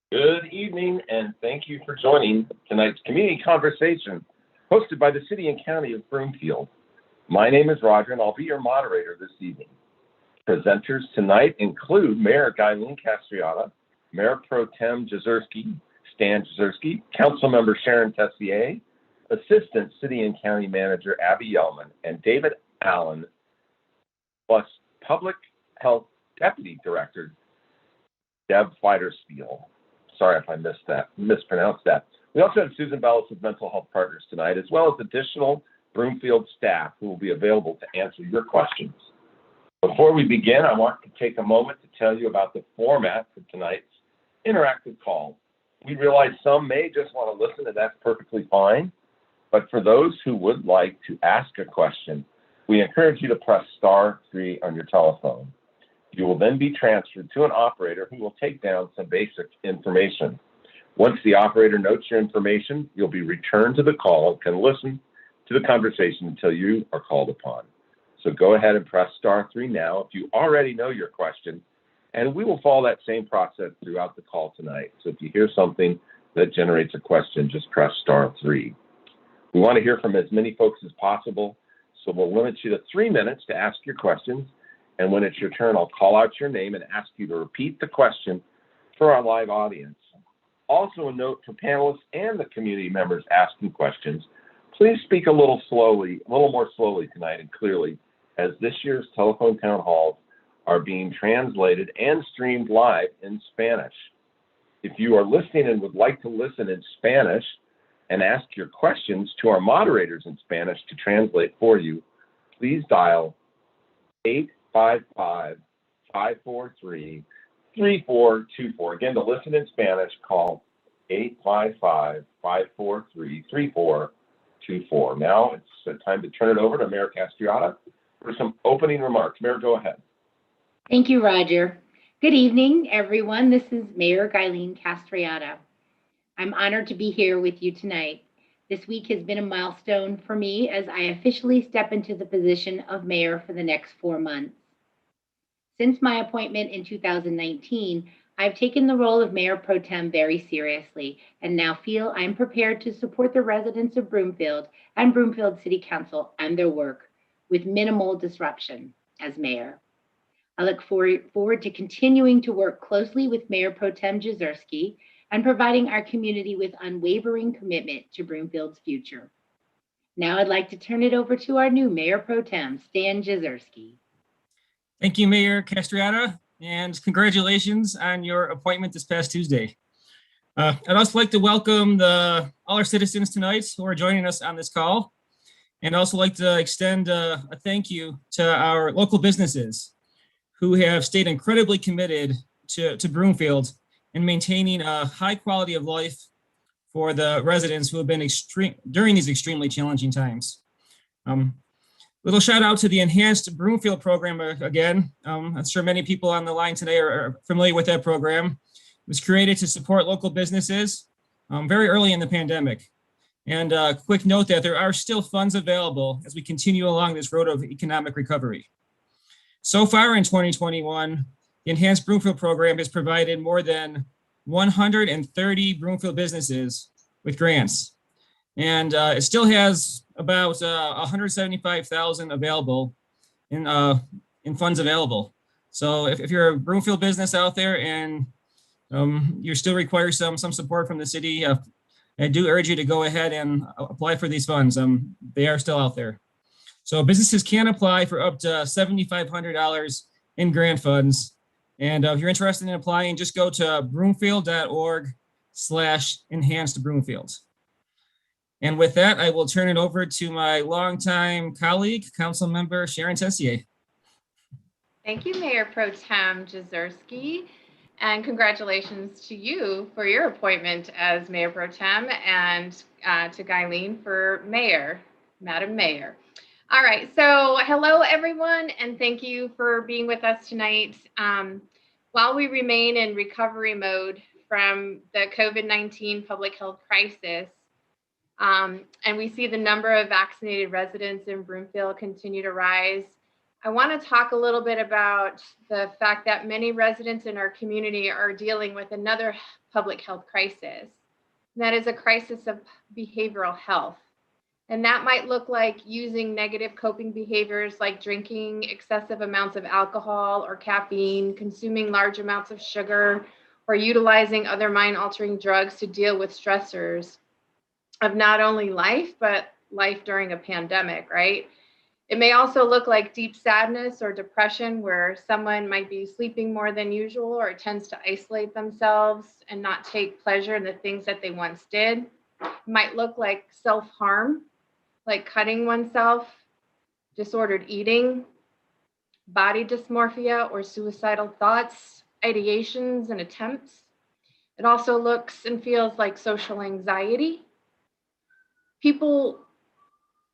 Good evening, and thank you for joining tonight's community conversation hosted by the City and County of Broomfield. My name is Roger, and I'll be your moderator this evening. Presenters tonight include Mayor Guylene Castriata, Mayor Pro Tem Stan Jezierski, Councilmember Sharon Tessier, Assistant City and County Manager Abby Yellman, and David Allen, plus Public Health Deputy Director Deb Feiderspiel. Sorry if I mispronounced that. We also have Susan Bellis of Mental Health Partners tonight, as well as additional Broomfield staff who will be available to answer your questions. Before we begin, I want to take a moment to tell you about the format for tonight's interactive call. We realize some may just want to listen, and that's perfectly fine. But for those who would like to ask a question, we encourage you to press *3 on your telephone. You will then be transferred to an operator who will take down some basic information. Once the operator notes your information, you'll be returned to the call and can listen to the conversation until you are called upon. So go ahead and press *3 now if you already know your question, and we will follow that same process throughout the call tonight. So if you hear something that generates a question, just press *3. We want to hear from as many folks as possible, so we'll limit you to 3 minutes to ask your questions. And when it's your turn, I'll call out your name and ask you to repeat the question for our live audience. Also, a note for panelists and the community members asking questions, please speak a little more slowly tonight and clearly, as this year's telephone town halls are being translated and streamed live in Spanish. If you are listening and would like to listen in Spanish and ask your questions to our moderators in Spanish to translate for you, please dial 855-543-3424. Again, to listen in Spanish, call 855-543-3424. Now it's time to turn it over to Mayor Castriata for some opening remarks. Mayor, go ahead. Thank you, Roger. Good evening, everyone. This is Mayor Guylene Castriata. I'm honored to be here with you tonight. This week has been a milestone for me as I officially step into the position of mayor for the next 4 months. Since my appointment in 2019, I've taken the role of Mayor Pro Tem very seriously and now feel I'm prepared to support the residents of Broomfield and Broomfield City Council and their work with minimal disruption as mayor. I look forward to continuing to work closely with Mayor Pro Tem Jezierski and providing our community with unwavering commitment to Broomfield's future. Now I'd like to turn it over to our new Mayor Pro Tem, Stan Jezierski. Thank you, Mayor Castriata, and congratulations on your appointment this past Tuesday. I'd also like to welcome all our citizens tonight who are joining us on this call, and also like to extend a thank you to our local businesses who have stayed incredibly committed to Broomfield and maintaining a high quality of life for the residents who have been during these extremely challenging times. Little shout out to the Enhanced Broomfield program again. I'm sure many people on the line today are familiar with that program. It was created to support local businesses very early in the pandemic. And a quick note that there are still funds available as we continue along this road of economic recovery. So far in 2021, the Enhanced Broomfield program has provided more than 130 Broomfield businesses with grants. And it still has about 175,000 available in funds available. So if you're a Broomfield business out there and you still require some support from the city, I do urge you to go ahead and apply for these funds. They are still out there. So businesses can apply for up to $7,500 in grant funds. And if you're interested in applying, just go to broomfield.org/enhancedbroomfield. And with that, I will turn it over to my longtime colleague, Councilmember Sharon Tessier. Thank you, Mayor Pro Tem Jezierski, and congratulations to you for your appointment as Mayor Pro Tem, and to Guylene for Mayor, Madam Mayor. All right, so hello everyone, and thank you for being with us tonight. While we remain in recovery mode from the COVID-19 public health crisis, and we see the number of vaccinated residents in Broomfield continue to rise, I want to talk a little bit about the fact that many residents in our community are dealing with another public health crisis. And that is a crisis of behavioral health. And that might look like using negative coping behaviors like drinking excessive amounts of alcohol or caffeine, consuming large amounts of sugar, or utilizing other mind-altering drugs to deal with stressors of not only life, but life during a pandemic, right? It may also look like deep sadness or depression, where someone might be sleeping more than usual or tends to isolate themselves and not take pleasure in the things that they once did. It might look like self-harm, like cutting oneself, disordered eating, body dysmorphia or suicidal thoughts, ideations and attempts. It also looks and feels like social anxiety. People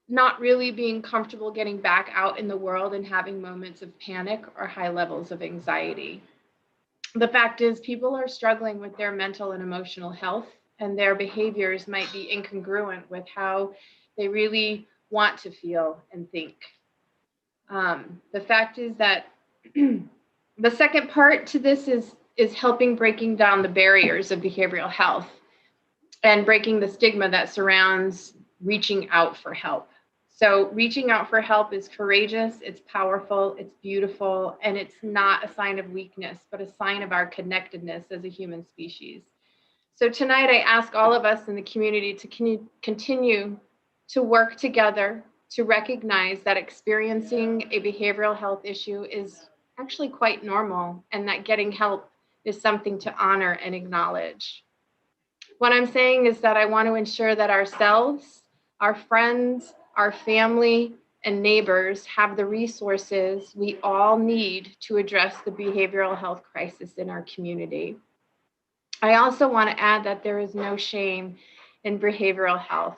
not really being comfortable getting back out in the world and having moments of panic or high levels of anxiety. The fact is, people are struggling with their mental and emotional health, and their behaviors might be incongruent with how they really want to feel and think. The fact is that the second part to this is helping breaking down the barriers of behavioral health and breaking the stigma that surrounds reaching out for help. So reaching out for help is courageous, it's powerful, it's beautiful, and it's not a sign of weakness, but a sign of our connectedness as a human species. So tonight I ask all of us in the community to continue to work together to recognize that experiencing a behavioral health issue is actually quite normal, and that getting help is something to honor and acknowledge. What I'm saying is that I want to ensure that ourselves, our friends, our family, and neighbors have the resources we all need to address the behavioral health crisis in our community. I also want to add that there is no shame in behavioral health.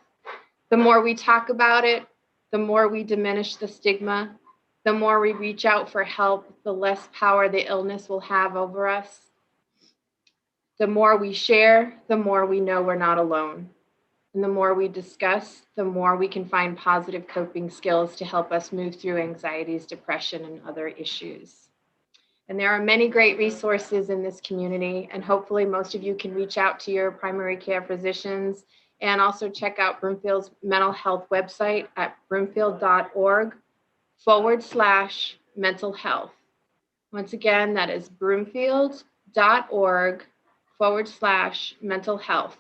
The more we talk about it, the more we diminish the stigma, the more we reach out for help, the less power the illness will have over us. The more we share, the more we know we're not alone. And the more we discuss, the more we can find positive coping skills to help us move through anxieties, depression, and other issues. And there are many great resources in this community, and hopefully most of you can reach out to your primary care physicians and also check out Broomfield's mental health website at broomfield.org/mental health. Once again, that is broomfield.org/mental health.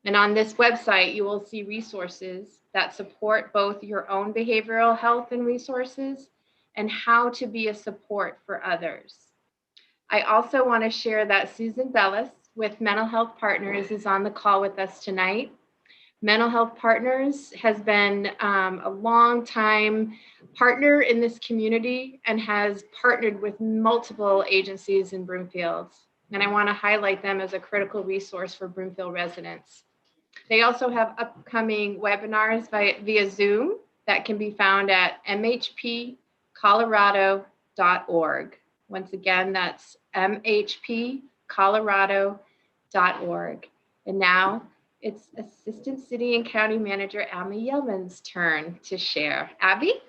And on this website, you will see resources that support both your own behavioral health and resources and how to be a support for others. I also want to share that Susan Bellis with Mental Health Partners is on the call with us tonight. Mental Health Partners has been a long time partner in this community and has partnered with multiple agencies in Broomfield. And I want to highlight them as a critical resource for Broomfield residents. They also have upcoming webinars via Zoom that can be found at mhpcolorado.org. Once again, that's mhpcolorado.org. And now it's Assistant City and County Manager Abby Yeoman's turn to share. Abby?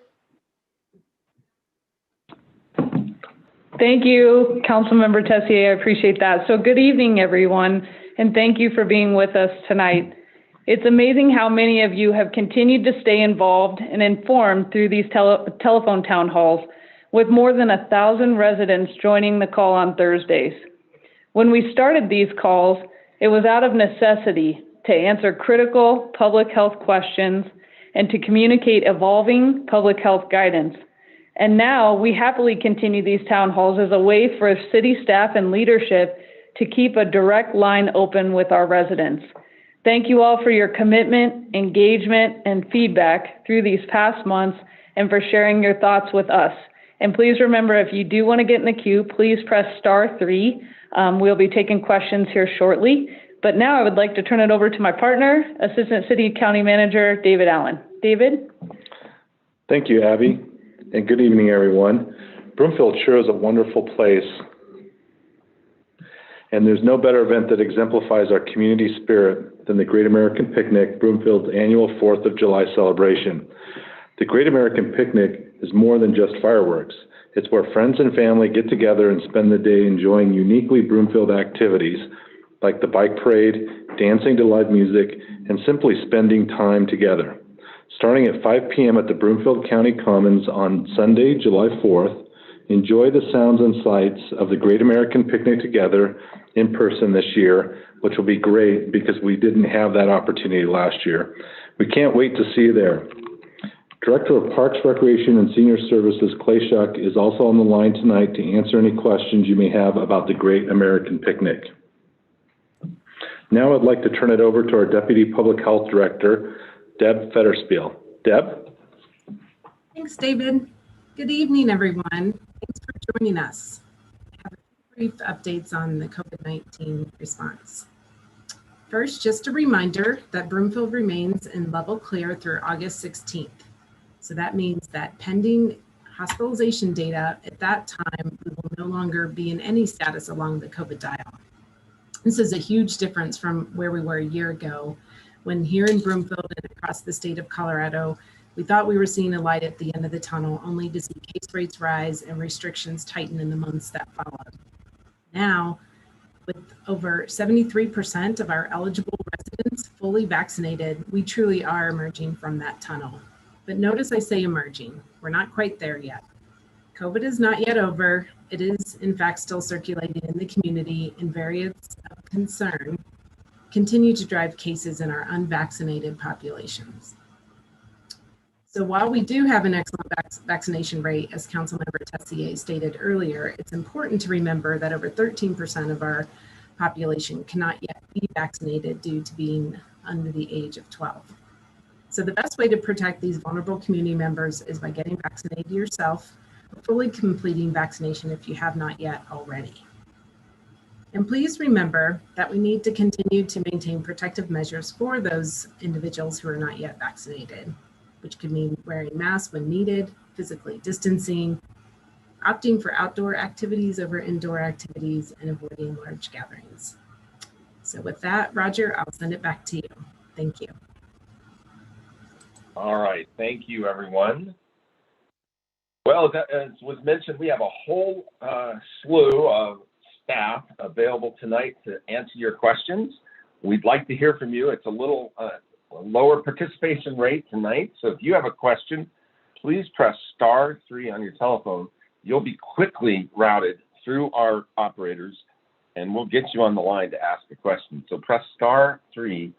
Thank you, Councilmember Tessier. I appreciate that. So good evening, everyone, and thank you for being with us tonight. It's amazing how many of you have continued to stay involved and informed through these telephone town halls, with more than 1,000 residents joining the call on Thursdays. When we started these calls, it was out of necessity to answer critical public health questions and to communicate evolving public health guidance. And now we happily continue these town halls as a way for city staff and leadership to keep a direct line open with our residents. Thank you all for your commitment, engagement, and feedback through these past months and for sharing your thoughts with us. And please remember, if you do want to get in the queue, please press *3. We'll be taking questions here shortly. But now I would like to turn it over to my partner, Assistant City County Manager, David Allen. David? Thank you, Abby, and good evening, everyone. Broomfield sure is a wonderful place, and there's no better event that exemplifies our community spirit than the Great American Picnic, Broomfield's annual 4th of July celebration. The Great American Picnic is more than just fireworks. It's where friends and family get together and spend the day enjoying uniquely Broomfield activities like the bike parade, dancing to live music, and simply spending time together. Starting at 5 p.m. at the Broomfield County Commons on Sunday, July 4th, enjoy the sounds and sights of the Great American Picnic together in person this year, which will be great because we didn't have that opportunity last year. We can't wait to see you there. Director of Parks, Recreation, and Senior Services, Clay Shuck, is also on the line tonight to answer any questions you may have about the Great American Picnic. Now I'd like to turn it over to our Deputy Public Health Director, Deb Fetterspiel. Deb? Thanks, David. Good evening, everyone. Thanks for joining us. I have a few brief updates on the COVID-19 response. First, just a reminder that Broomfield remains in level clear through August 16th. So that means that pending hospitalization data at that time, we will no longer be in any status along the COVID dial. This is a huge difference from where we were a year ago, when here in Broomfield and across the state of Colorado, we thought we were seeing a light at the end of the tunnel, only to see case rates rise and restrictions tighten in the months that followed. Now, with over 73% of our eligible residents fully vaccinated, we truly are emerging from that tunnel. But notice I say emerging. We're not quite there yet. COVID is not yet over. It is, in fact, still circulating in the community, and variants of concern continue to drive cases in our unvaccinated populations. So while we do have an excellent vaccination rate, as Councilmember Tessier stated earlier, it's important to remember that over 13% of our population cannot yet be vaccinated due to being under the age of 12. So the best way to protect these vulnerable community members is by getting vaccinated yourself, or fully completing vaccination if you have not yet already. And please remember that we need to continue to maintain protective measures for those individuals who are not yet vaccinated, which could mean wearing masks when needed, physically distancing, opting for outdoor activities over indoor activities, and avoiding large gatherings. So with that, Roger, I'll send it back to you. Thank you. All right, thank you, everyone. Well, as was mentioned, we have a whole slew of staff available tonight to answer your questions. We'd like to hear from you. It's a little lower participation rate tonight, so if you have a question, please press *3 on your telephone. You'll be quickly routed through our operators, and we'll get you on the line to ask a question. So press *3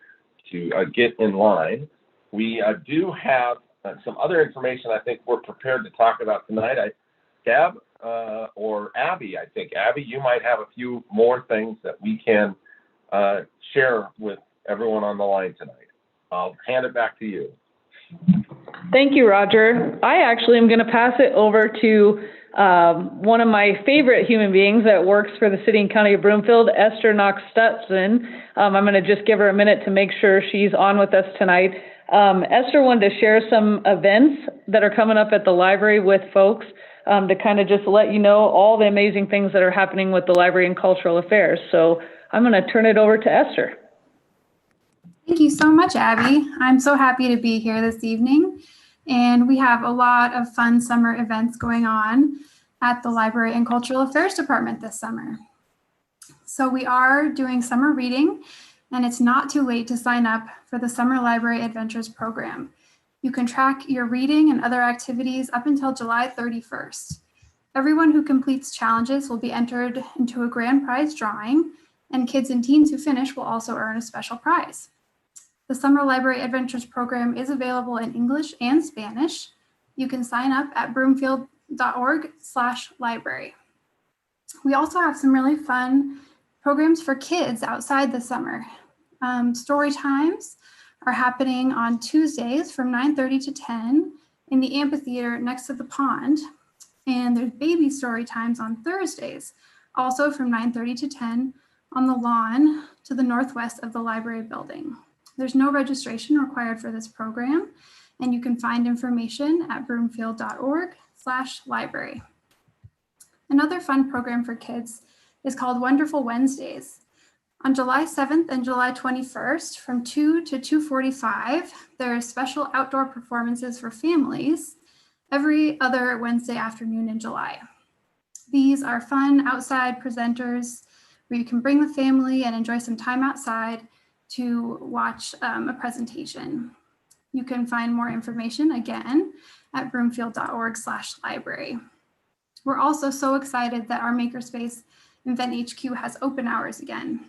to get in line. We do have some other information I think we're prepared to talk about tonight. Deb or Abby, I think. Abby, you might have a few more things that we can share with everyone on the line tonight. I'll hand it back to you. Thank you, Roger. I actually am going to pass it over to one of my favorite human beings that works for the City and County of Broomfield, Esther Knox-Stutson. I'm going to just give her a minute to make sure she's on with us tonight. Esther wanted to share some events that are coming up at the library with folks to kind of just let you know all the amazing things that are happening with the library and cultural affairs. So I'm going to turn it over to Esther. Thank you so much, Abby. I'm so happy to be here this evening. And we have a lot of fun summer events going on at the Library and Cultural Affairs Department this summer. So we are doing summer reading, and it's not too late to sign up for the Summer Library Adventures program. You can track your reading and other activities up until July 31st. Everyone who completes challenges will be entered into a grand prize drawing, and kids and teens who finish will also earn a special prize. The Summer Library Adventures program is available in English and Spanish. You can sign up at broomfield.org/library. We also have some really fun programs for kids outside the summer. Story times are happening on Tuesdays from 9:30 to 10 in the amphitheater next to the pond. And there's baby story times on Thursdays, also from 9:30 to 10 on the lawn to the northwest of the library building. There's no registration required for this program, and you can find information at broomfield.org/library. Another fun program for kids is called Wonderful Wednesdays. On July 7th and July 21st, from 2 to 2:45, there are special outdoor performances for families. every other Wednesday afternoon in July. These are fun outside presenters where you can bring the family and enjoy some time outside to watch a presentation. You can find more information again at broomfield.org/library. We're also so excited that our Makerspace Invent HQ has open hours again.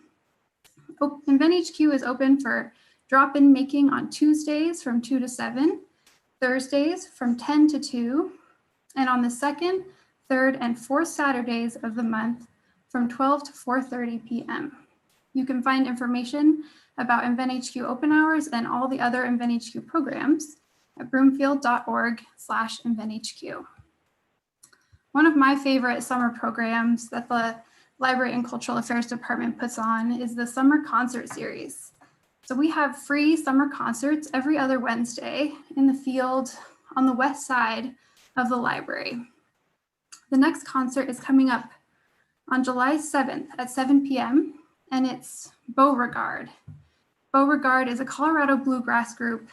Invent HQ is open for drop-in making on Tuesdays from 2 to 7, Thursdays from 10 to 2, and on the second, third, and fourth Saturdays of the month from 12 to 4:30 p.m. You can find information about Invent HQ open hours and all the other Invent HQ programs at broomfield.org/InventHQ. One of my favorite summer programs that the Library and Cultural Affairs Department puts on is the Summer Concert Series. So we have free summer concerts every other Wednesday in the field on the west side of the library. The next concert is coming up on July 7th at 7 p.m. and it's Beauregard. Beauregard is a Colorado bluegrass group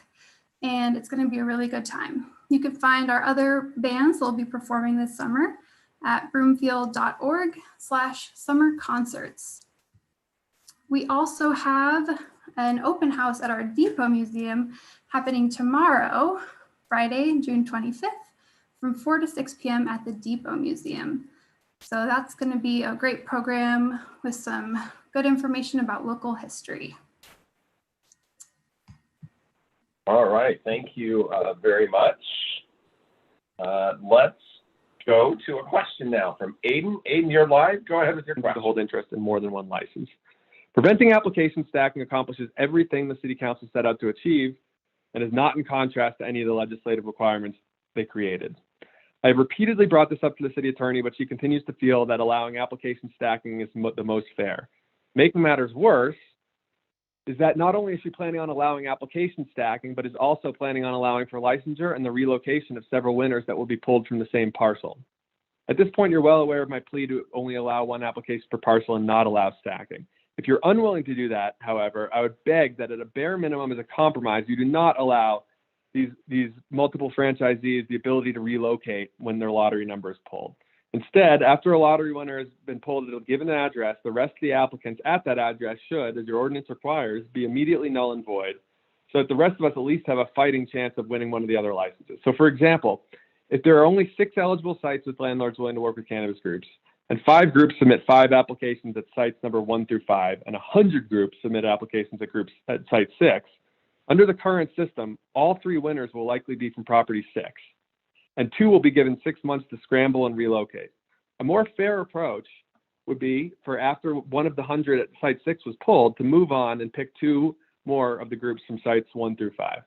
and it's going to be a really good time. You can find our other bands that will be performing this summer at broomfield.org/summer concerts. We also have an open house at our Depot Museum happening tomorrow, Friday, June 25th, from 4 to 6 p.m. at the Depot Museum. So that's going to be a great program with some good information about local history. All right, thank you very much. Let's go to a question now from Aiden. Aiden, you're live. Go ahead with your question. To hold interest in more than one license. Preventing application stacking accomplishes everything the City Council set out to achieve and is not in contrast to any of the legislative requirements they created. I have repeatedly brought this up to the City Attorney, but she continues to feel that allowing application stacking is the most fair. Making matters worse is that not only is she planning on allowing application stacking, but is also planning on allowing for licensure and the relocation of several winners that will be pulled from the same parcel. At this point, you're well aware of my plea to only allow one application per parcel and not allow stacking. If you're unwilling to do that, however, I would beg that at a bare minimum as a compromise, you do not allow these multiple franchisees the ability to relocate when their lottery number is pulled. Instead, after a lottery winner has been pulled at a given address, the rest of the applicants at that address should, as your ordinance requires, be immediately null and void, so that the rest of us at least have a fighting chance of winning one of the other licenses. So for example, if there are only 6 eligible sites with landlords willing to work with cannabis groups, and 5 groups submit 5 applications at sites number 1 through 5, and 100 groups submit applications at site 6, under the current system, all 3 winners will likely be from property 6. And 2 will be given 6 months to scramble and relocate. A more fair approach would be for after one of the 100 at site 6 was pulled to move on and pick 2 more of the groups from sites 1 through 5.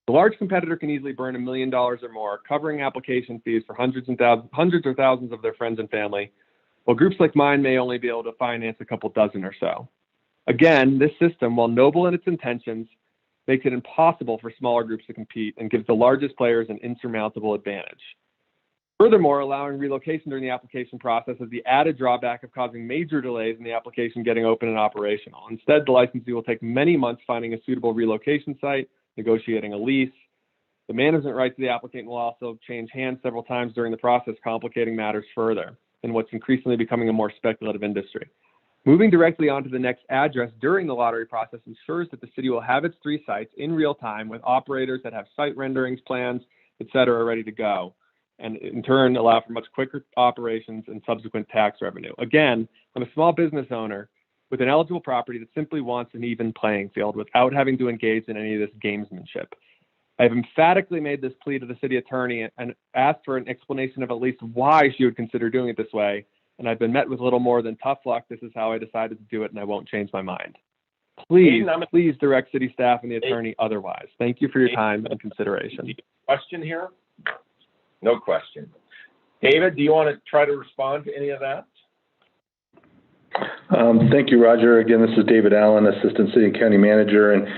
The large competitor can easily burn $1 million or more, covering application fees for hundreds or thousands of their friends and family, while groups like mine may only be able to finance a couple dozen or so. Again, this system, while noble in its intentions, makes it impossible for smaller groups to compete and gives the largest players an insurmountable advantage. Furthermore, allowing relocation during the application process has the added drawback of causing major delays in the application getting open and operational. Instead, the licensee will take many months finding a suitable relocation site, negotiating a lease. The management rights of the applicant will also change hands several times during the process, complicating matters further in what's increasingly becoming a more speculative industry. Moving directly onto the next address during the lottery process ensures that the city will have its 3 sites in real time with operators that have site renderings, plans, etc. ready to go, and in turn allow for much quicker operations and subsequent tax revenue. Again, I'm a small business owner with an eligible property that simply wants an even playing field without having to engage in any of this gamesmanship. I have emphatically made this plea to the city attorney and asked for an explanation of at least why she would consider doing it this way, and I've been met with little more than tough luck. This is how I decided to do it, and I won't change my mind. Please direct city staff and the attorney otherwise. Thank you for your time and consideration. Question here? No question. David, do you want to try to respond to any of that? Thank you, Roger. Again, this is David Allen, Assistant City and County Manager, and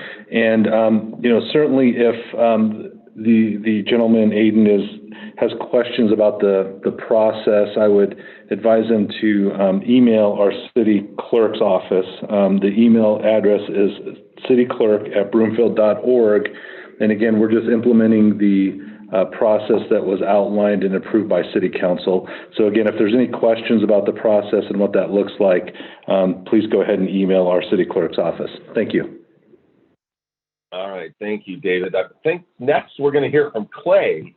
certainly if the gentleman Aiden has questions about the process, I would advise him to email our city clerk's office. The email address is cityclerk@broomfield.org, and again, we're just implementing the process that was outlined and approved by City Council. So again, if there's any questions about the process and what that looks like, please go ahead and email our City Clerk's office. Thank you. All right, thank you, David. I think next we're going to hear from Clay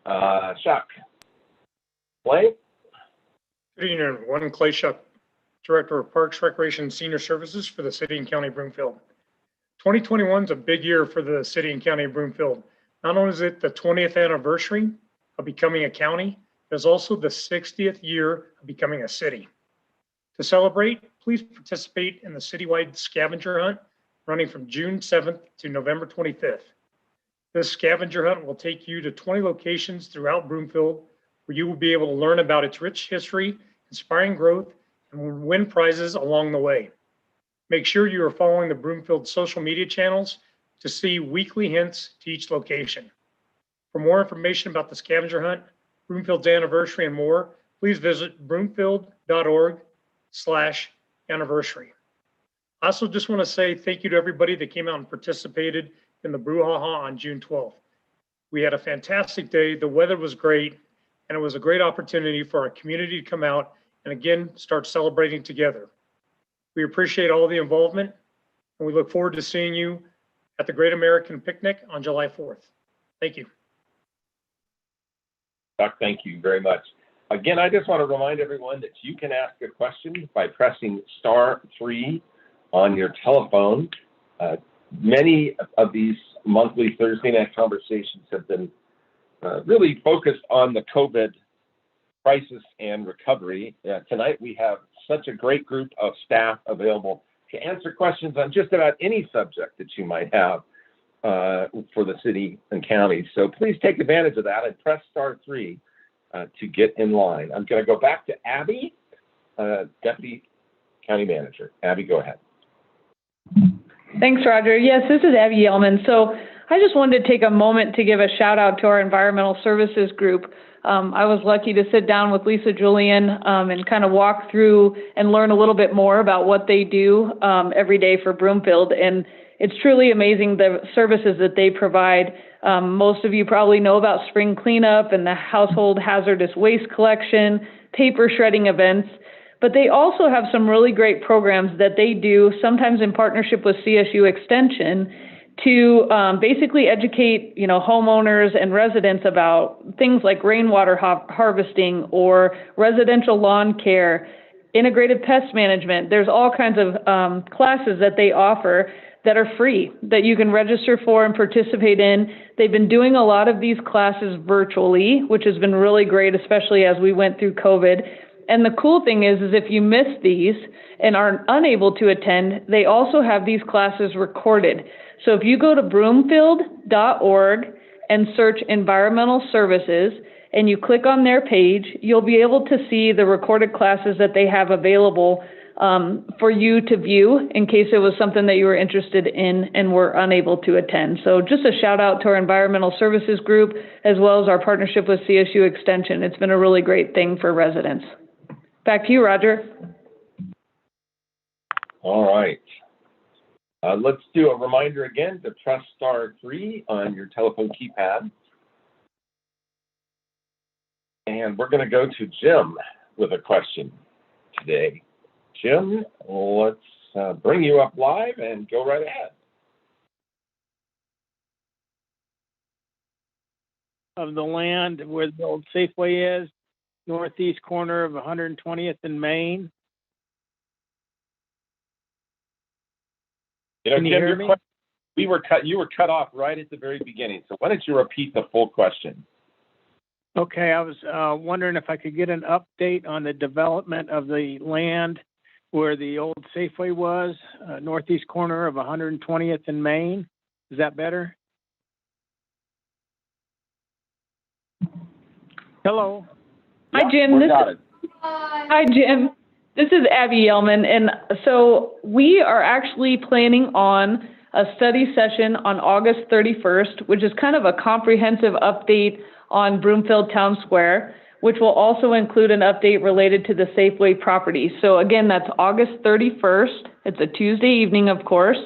Shuck. Clay? Good evening, everyone. Clay Shuck, Director of Parks, Recreation, and Senior Services for the City and County of Broomfield. 2021 is a big year for the City and County of Broomfield. Not only is it the 20th anniversary of becoming a county, it's also the 60th year of becoming a city. To celebrate, please participate in the citywide scavenger hunt running from June 7th to November 25th. This scavenger hunt will take you to 20 locations throughout Broomfield where you will be able to learn about its rich history, inspiring growth, and win prizes along the way. Make sure you are following the Broomfield social media channels to see weekly hints to each location. For more information about the scavenger hunt, Broomfield's anniversary, and more, please visit broomfield.org/anniversary. I also just want to say thank you to everybody that came out and participated in the brouhaha on June 12th. We had a fantastic day. The weather was great, and it was a great opportunity for our community to come out and again start celebrating together. We appreciate all the involvement, and we look forward to seeing you at the Great American Picnic on July 4th. Thank you. Chuck, thank you very much. Again, I just want to remind everyone that you can ask a question by pressing *3 on your telephone. Many of these monthly Thursday night conversations have been really focused on the COVID crisis and recovery. Tonight we have such a great group of staff available to answer questions on just about any subject that you might have for the city and county. So please take advantage of that and press *3 to get in line. I'm going to go back to Abby, Deputy County Manager. Abby, go ahead. Thanks, Roger. Yes, this is Abby Yellman. So I just wanted to take a moment to give a shout out to our environmental services group. I was lucky to sit down with Lisa Julian and kind of walk through and learn a little bit more about what they do every day for Broomfield. And it's truly amazing the services that they provide. Most of you probably know about spring cleanup and the household hazardous waste collection, paper shredding events. But they also have some really great programs that they do, sometimes in partnership with CSU Extension, to basically educate, homeowners and residents about things like rainwater harvesting or residential lawn care, integrated pest management. There's all kinds of classes that they offer that are free, that you can register for and participate in. They've been doing a lot of these classes virtually, which has been really great, especially as we went through COVID. And the cool thing is if you miss these and are unable to attend, they also have these classes recorded. So if you go to broomfield.org and search environmental services and you click on their page, you'll be able to see the recorded classes that they have available for you to view in case it was something that you were interested in and were unable to attend. So just a shout out to our environmental services group as well as our partnership with CSU Extension. It's been a really great thing for residents. Back to you, Roger. All right. Let's do a reminder again to press *3 on your telephone keypad. And we're going to go to Jim with a question today. Jim, let's bring you up live and go right ahead. Of the land where the old Safeway is, northeast corner of 120th and Main. Jim, you were cut off right at the very beginning. So why don't you repeat the full question? Okay, I was wondering if I could get an update on the development of the land where the old Safeway was, northeast corner of 120th and Main. Is that better? Hello. Hi, Jim. Hi, Jim. This is Abby Yellman. And so we are actually planning on a study session on August 31st, which is kind of a comprehensive update on Broomfield Town Square, which will also include an update related to the Safeway property. So again, that's August 31st. It's a Tuesday evening, of course,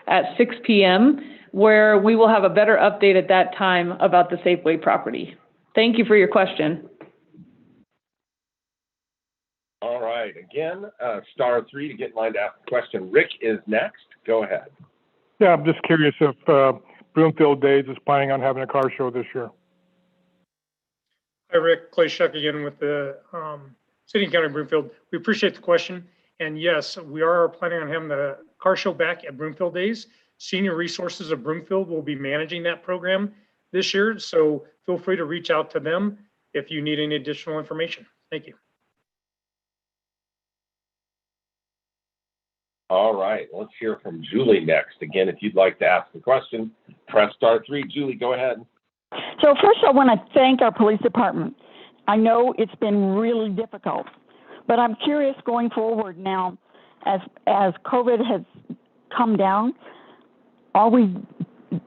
at 6 p.m. where we will have a better update at that time about the Safeway property. Thank you for your question. All right. Again, star 3 to get in line to ask a question. Rick is next. Go ahead. Yeah, I'm just curious if Broomfield Days is planning on having a car show this year. Hi, Rick. Clay Shuck again with the City and County of Broomfield. We appreciate the question. And yes, we are planning on having the car show back at Broomfield Days. Senior Resources of Broomfield will be managing that program this year. So feel free to reach out to them if you need any additional information. Thank you. All right. Let's hear from Julie next. Again, if you'd like to ask a question, press star 3. Julie, go ahead. So first, I want to thank our police department. I know it's been really difficult, but I'm curious going forward now, as COVID has come down, are we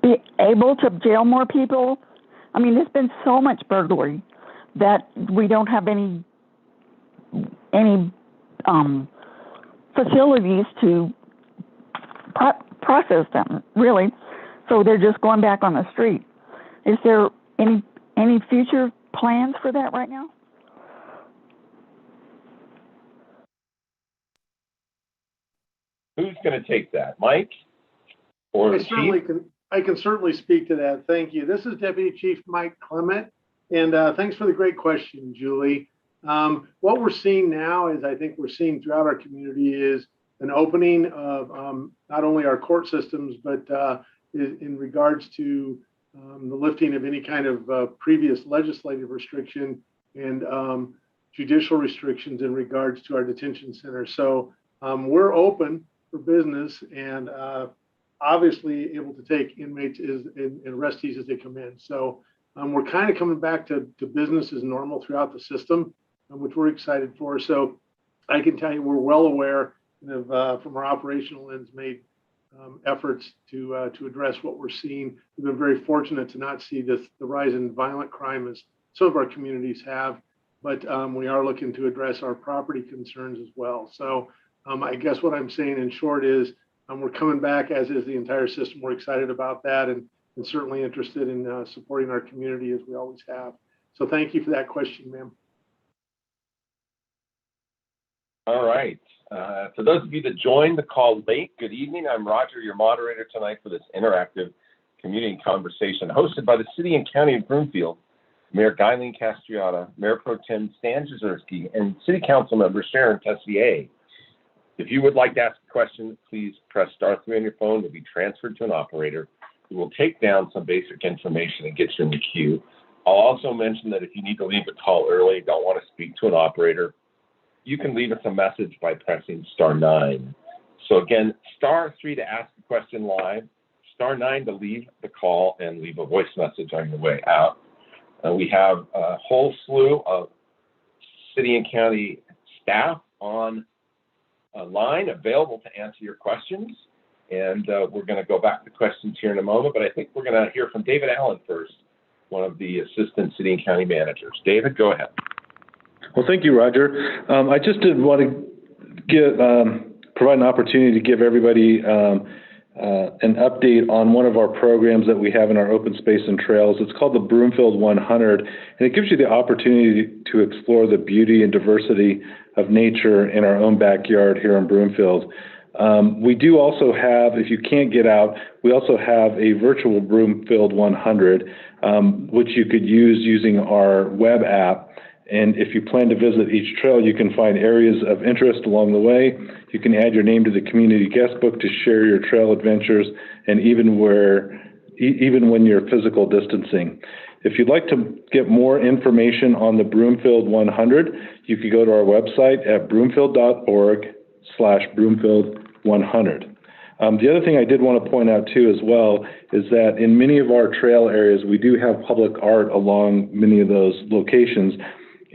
be able to jail more people? I mean, there's been so much burglary that we don't have any facilities to process them, really. So they're just going back on the street. Is there any future plans for that right now? Who's going to take that, Mike or I Chief? I can certainly speak to that. Thank you. This is Deputy Chief Mike Clement, and thanks for the great question, Julie. What we're seeing now is, I think we're seeing throughout our community, is an opening of not only our court systems, but in regards to the lifting of any kind of previous legislative restriction and judicial restrictions in regards to our detention center. So we're open for business and obviously able to take inmates and arrestees as they come in. So we're kind of coming back to business as normal throughout the system, which we're excited for. So I can tell you we're well aware of, from our operational lens, made efforts to address what we're seeing. We've been very fortunate to not see the rise in violent crime as some of our communities have, but we are looking to address our property concerns as well. So I guess what I'm saying in short is we're coming back, as is the entire system. We're excited about that and certainly interested in supporting our community as we always have. So thank you for that question, ma'am. All right. For those of you that joined the call late, good evening. I'm Roger, your moderator tonight for this interactive community conversation hosted by the City and County of Broomfield, Mayor Guyleen Castriata, Mayor Pro Tem Stan Jezierski, and City Council Member Sharon Tessier. If you would like to ask a question, please press star 3 on your phone. You'll be transferred to an operator who will take down some basic information and get you in the queue. I'll also mention that if you need to leave the call early, don't want to speak to an operator, you can leave us a message by pressing star 9. So again, star 3 to ask a question live, star 9 to leave the call and leave a voice message on your way out. We have a whole slew of city and county staff on a line available to answer your questions. And we're going to go back to questions here in a moment, but I think we're going to hear from David Allen first, one of the assistant city and county managers. David, go ahead. Well, thank you, Roger. I just did want to provide an opportunity to give everybody an update on one of our programs that we have in our open space and trails. It's called the Broomfield 100, and it gives you the opportunity to explore the beauty and diversity of nature in our own backyard here in Broomfield. We do also have, if you can't get out, we also have a virtual Broomfield 100, which you could use using our web app. And if you plan to visit each trail, you can find areas of interest along the way. You can add your name to the community guest book to share your trail adventures, and even when you're physical distancing. If you'd like to get more information on the Broomfield 100, you could go to our website at broomfield.org/Broomfield100. The other thing I did want to point out too as well is that in many of our trail areas, we do have public art along many of those locations.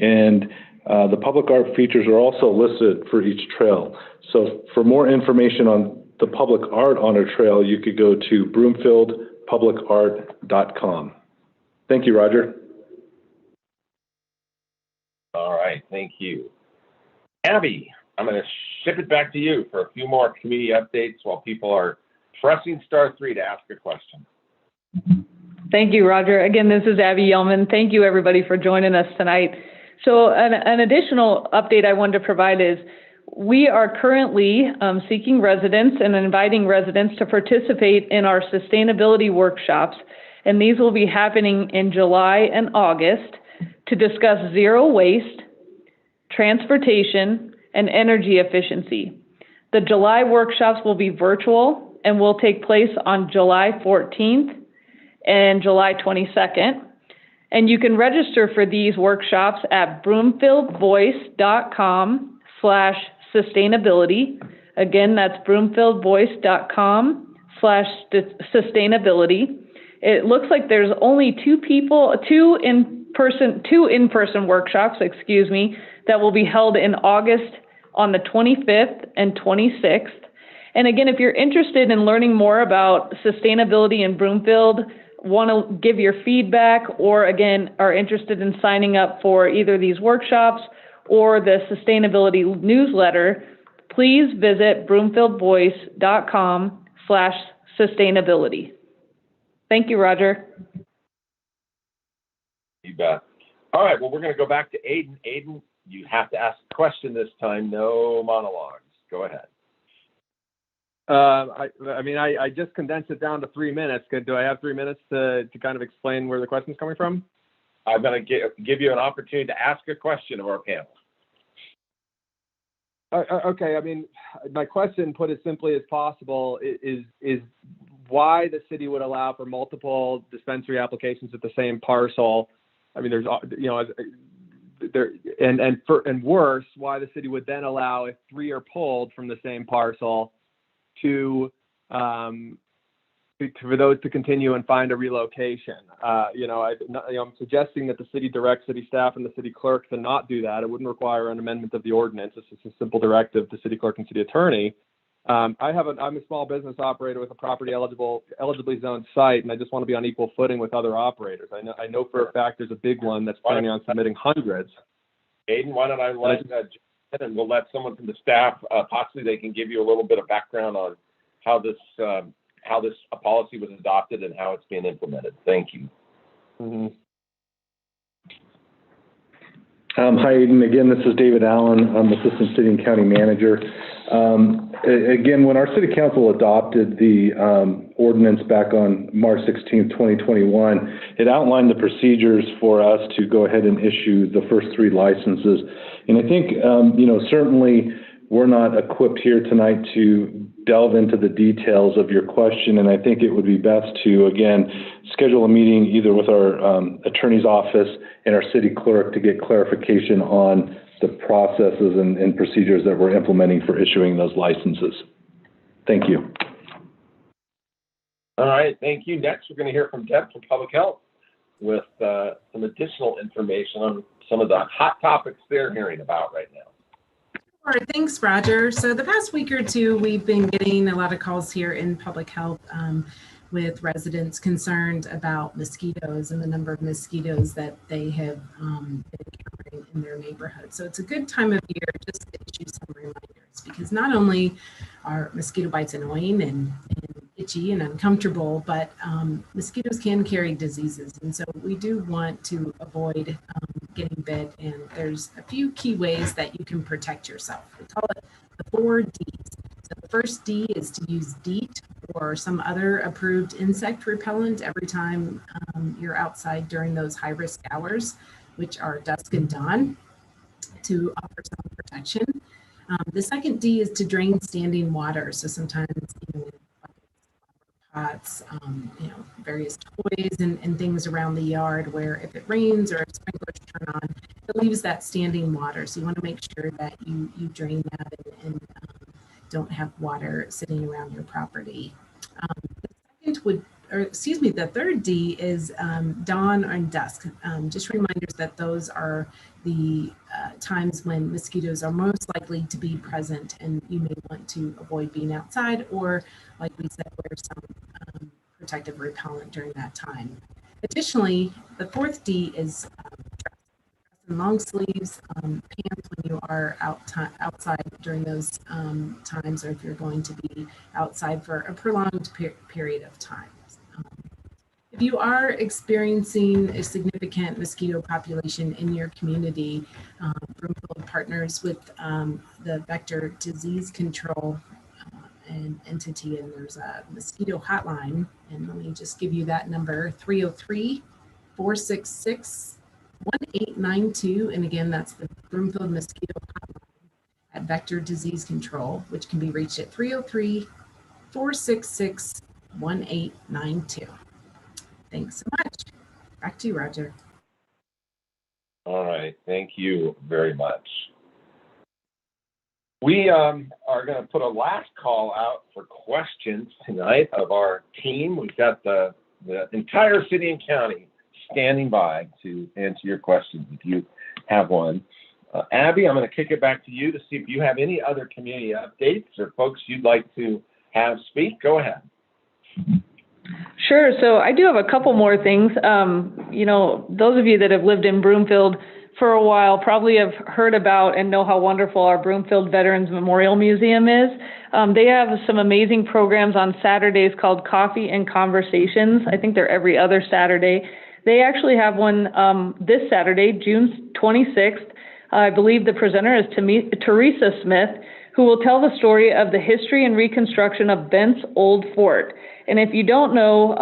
And the public art features are also listed for each trail. So for more information on the public art on a trail, you could go to broomfieldpublicart.com. Thank you, Roger. All right, thank you. Abby, I'm going to ship it back to you for a few more community updates while people are Pressing star 3 to ask a question. Thank you, Roger. Again, this is Abby Yelman. Thank you, everybody, for joining us tonight. So an additional update I wanted to provide is we are currently seeking residents and inviting residents to participate in our sustainability workshops, and these will be happening in July and August to discuss zero waste, transportation, and energy efficiency. The July workshops will be virtual and will take place on July 14th and July 22nd. And you can register for these workshops at broomfieldvoice.com/sustainability. Again, that's broomfieldvoice.com/sustainability. It looks like there's only two in-person workshops, that will be held in August on the 25th and 26th. And again, if you're interested in learning more about sustainability in Broomfield, want to give your feedback, or again, are interested in signing up for either these workshops or the sustainability newsletter, please visit broomfieldvoice.com/sustainability. Thank you, Roger. You bet. All right, well, we're going to go back to Aiden. Aiden, you have to ask a question this time, no monologues. Go ahead. I just condensed it down to 3 minutes. Do I have 3 minutes to kind of explain where the question's coming from? I'm going to give you an opportunity to ask a question of our panel. Okay, my question, put as simply as possible, is why the city would allow for multiple dispensary applications at the same parcel. There's, and worse, why the city would then allow, if 3 are pulled from the same parcel, for those to continue and find a relocation. I'm suggesting that the city direct city staff and the city clerk to not do that. It wouldn't require an amendment of the ordinance. It's just a simple directive to city clerk and city attorney. I'm a small business operator with a property eligibly zoned site, and I just want to be on equal footing with other operators. I know for a fact there's a big one that's planning on submitting hundreds. Aiden, why don't I and we'll let someone from the staff, possibly they can give you a little bit of background on how this policy was adopted and how it's being implemented. Thank you. Mm-hmm. Hi, Aiden. Again, this is David Allen. I'm Assistant City and County Manager. Again, when our City Council adopted the ordinance back on March 16th, 2021, it outlined the procedures for us to go ahead and issue the first 3 licenses. And I think, certainly we're not equipped here tonight to delve into the details of your question, and I think it would be best to, again, schedule a meeting either with our attorney's office and our city clerk to get clarification on the processes and procedures that we're implementing for issuing those licenses. Thank you. All right, thank you. Next, we're going to hear from Deb from Public Health with some additional information on some of the hot topics they're hearing about right now. All right, thanks, Roger. So the past week or two, we've been getting a lot of calls here in Public Health with residents concerned about mosquitoes and the number of mosquitoes that they have been encountering in their neighborhood. So it's a good time of year just to issue some reminders, because not only are mosquito bites annoying and itchy and uncomfortable, but mosquitoes can carry diseases. And so we do want to avoid getting bit. And there's a few key ways that you can protect yourself. We call it the 4 Ds. So the first D is to use DEET or some other approved insect repellent every time you're outside during those high-risk hours, which are dusk and dawn, to offer some protection. The second D is to drain standing water. So sometimes pots, various toys and things around the yard where if it rains or if sprinklers turn on, it leaves that standing water. So you want to make sure that you drain that and don't have water sitting around your property. The third D is dawn and dusk. Just reminders that those are the times when mosquitoes are most likely to be present, and you may want to avoid being outside, or like we said, wear some protective repellent during that time. Additionally, the 4th D is dress in long sleeves, pants when you are outside during those times, or if you're going to be outside for a prolonged period of time. If you are experiencing a significant mosquito population in your community, Broomfield partners with the vector disease control an entity, and there's a mosquito hotline. And let me just give you that number, 303-466-1892. And again, that's the Broomfield Mosquito Hotline at Vector Disease Control, which can be reached at 303-466-1892. Thanks so much. Back to you, Roger. All right, thank you very much. We are going to put a last call out for questions tonight of our team. We've got the entire city and county standing by to answer your questions if you have one. Abby, I'm going to kick it back to you to see if you have any other community updates or folks you'd like to have speak. Go ahead. Sure. So I do have a couple more things. You know, those of you that have lived in Broomfield for a while probably have heard about and know how wonderful our Broomfield Veterans Memorial Museum is. They have some amazing programs on Saturdays called Coffee and Conversations. I think they're every other Saturday. They actually have one this Saturday, June 26th. I believe the presenter is Teresa Smith, who will tell the story of the history and reconstruction of Bent's Old Fort. And if you don't know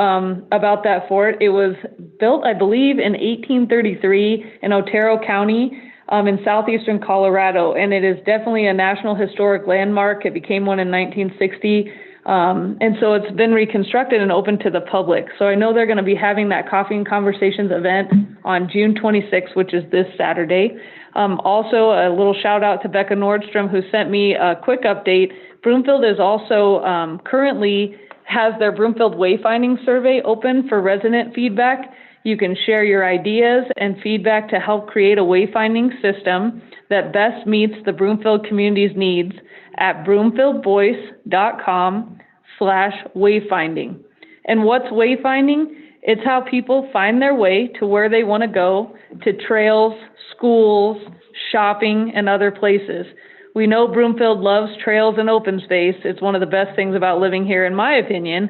about that fort, it was built, I believe, in 1833 in Otero County in southeastern Colorado. And it is definitely a National Historic Landmark. It became one in 1960. And so it's been reconstructed and open to the public. So I know they're going to be having that Coffee and Conversations event on June 26th, which is this Saturday. Also, a little shout out to Becca Nordstrom, who sent me a quick update. Broomfield is also currently has their Broomfield Wayfinding Survey open for resident feedback. You can share your ideas and feedback to help create a wayfinding system that best meets the Broomfield community's needs at broomfieldvoice.com/wayfinding. And what's wayfinding? It's how people find their way to where they want to go, to trails, schools, shopping, and other places. We know Broomfield loves trails and open space. It's one of the best things about living here, in my opinion.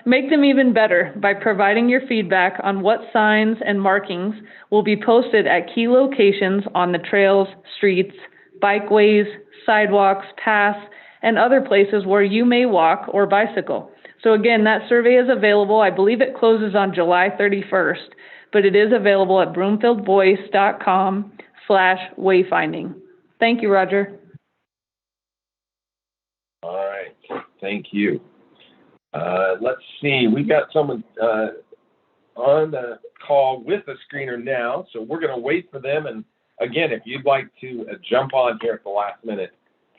Make them even better by providing your feedback on what signs and markings will be posted at key locations on the trails, streets, bikeways, sidewalks, paths, and other places where you may walk or bicycle. So again, that survey is available. I believe it closes on July 31st, but it is available at broomfieldvoice.com/wayfinding. Thank you, Roger. All right, thank you. Let's see, we've got someone on the call with a screener now, so we're going to wait for them. And again, if you'd like to jump on here at the last minute,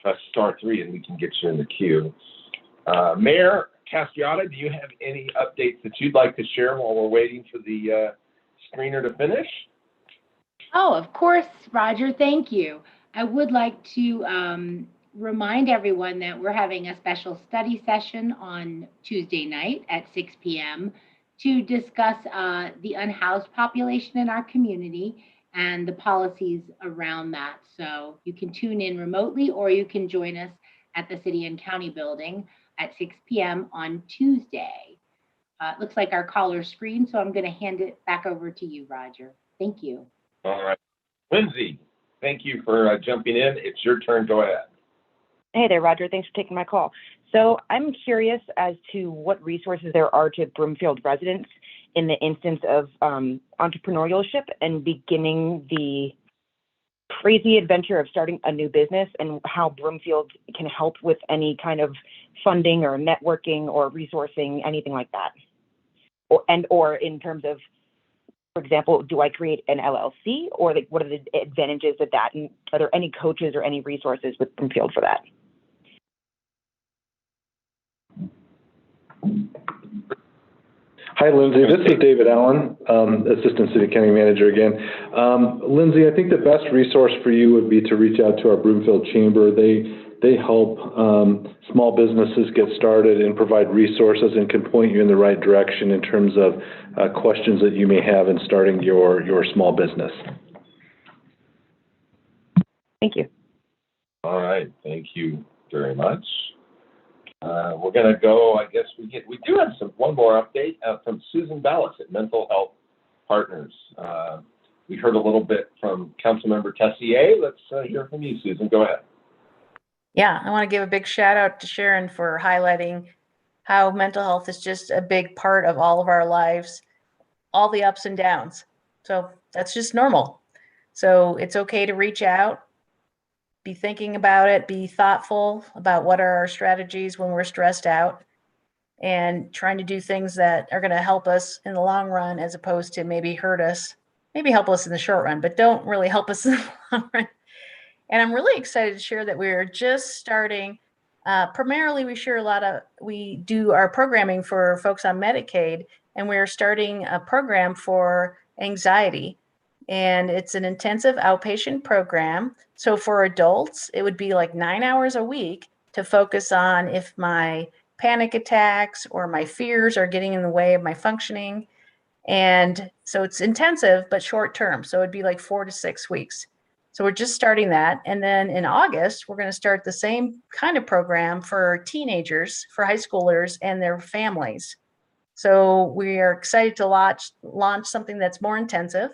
press *3 and we can get you in the queue. Mayor Castiata, do you have any updates that you'd like to share while we're waiting for the screener to finish? Oh, of course, Roger. Thank you. I would like to remind everyone that we're having a special study session on Tuesday night at 6 p.m. to discuss the unhoused population in our community and the policies around that. So you can tune in remotely or you can join us at the City and County Building at 6 p.m. on Tuesday. It looks like our caller's screen, so I'm going to hand it back over to you, Roger. Thank you. All right. Lindsay, thank you for jumping in. It's your turn. Go ahead. Hey there, Roger. Thanks for taking my call. So I'm curious as to what resources there are to Broomfield residents in the instance of entrepreneurship and beginning the crazy adventure of starting a new business, and how Broomfield can help with any kind of funding or networking or resourcing, anything like that. Or in terms of, for example, do I create an LLC, or like, what are the advantages of that? And are there any coaches or any resources with Broomfield for that? Hi, Lindsay. This is David Allen, Assistant City County Manager again. Lindsay, I think the best resource for you would be to reach out to our Broomfield Chamber. They help small businesses get started and provide resources and can point you in the right direction in terms of questions that you may have in starting your small business. Thank you. All right, thank you very much. We're going to go, I guess we do have one more update from Susan Ballas at Mental Health Partners. We heard a little bit from Councilmember Tessier. Let's hear from you, Susan. Go ahead. Yeah, I want to give a big shout out to Sharon for highlighting how mental health is just a big part of all of our lives, all the ups and downs. So that's just normal. So it's okay to reach out, be thinking about it, be thoughtful about what are our strategies when we're stressed out, and trying to do things that are going to help us in the long run as opposed to maybe hurt us, maybe help us in the short run, but don't really help us in the long run. And I'm really excited to share that we're just starting. Primarily, we do our programming for folks on Medicaid, and we're starting a program for anxiety. And it's an intensive outpatient program. So for adults, it would be like 9 hours a week to focus on if my panic attacks or my fears are getting in the way of my functioning. And so it's intensive, but short term. So it'd be like 4 to 6 weeks. So we're just starting that. And then in August, we're going to start the same kind of program for teenagers, for high schoolers and their families. So we are excited to launch something that's more intensive.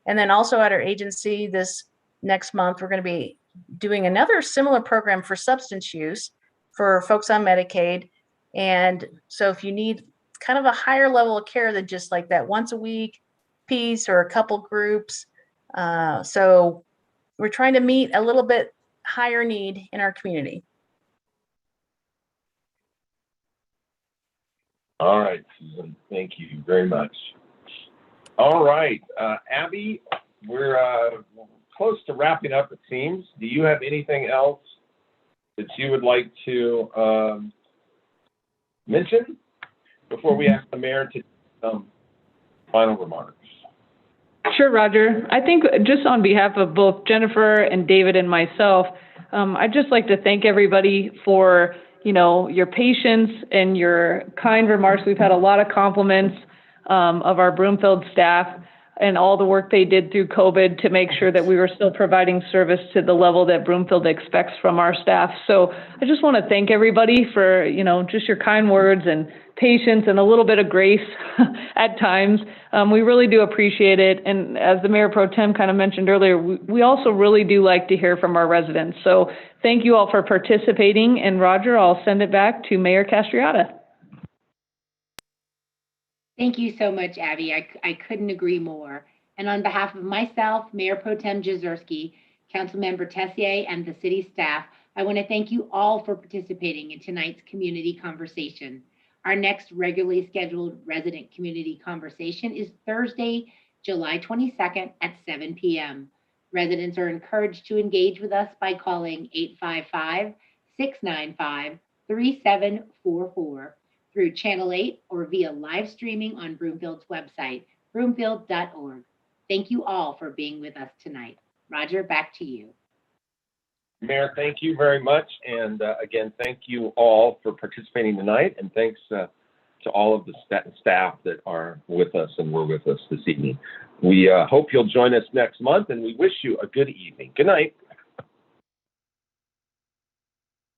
And then also at our agency this next month, we're going to be doing another similar program for substance use for folks on Medicaid. And so if you need kind of a higher level of care than just like that once a week piece or a couple groups. So we're trying to meet a little bit higher need in our community. All right, Susan, thank you very much. All right, Abby, we're close to wrapping up, it seems. Do you have anything else that you would like to mention before we ask the mayor to some final remarks? Sure, Roger. I think just on behalf of both Jennifer and David and myself, I'd just like to thank everybody for, your patience and your kind remarks. We've had a lot of compliments of our Broomfield staff and all the work they did through COVID to make sure that we were still providing service to the level that Broomfield expects from our staff. So I just want to thank everybody for, just your kind words and patience and a little bit of grace at times. We really do appreciate it. And as the Mayor Pro Tem kind of mentioned earlier, we also really do like to hear from our residents. So thank you all for participating. And Roger, I'll send it back to Mayor Castriata. Thank you so much, Abby. I couldn't agree more. And on behalf of myself, Mayor Pro Tem Jezierski, Councilmember Tessier, and the city staff, I want to thank you all for participating in tonight's community conversation. Our next regularly scheduled resident community conversation is Thursday, July 22nd at 7 p.m. Residents are encouraged to engage with us by calling 855-695-3744 through Channel 8 or via live streaming on Broomfield's website, broomfield.org. Thank you all for being with us tonight. Roger, back to you. Mayor, thank you very much. And again, thank you all for participating tonight. And thanks to all of the staff that are with us and were with us this evening. We hope you'll join us next month, and we wish you a good evening. Good night.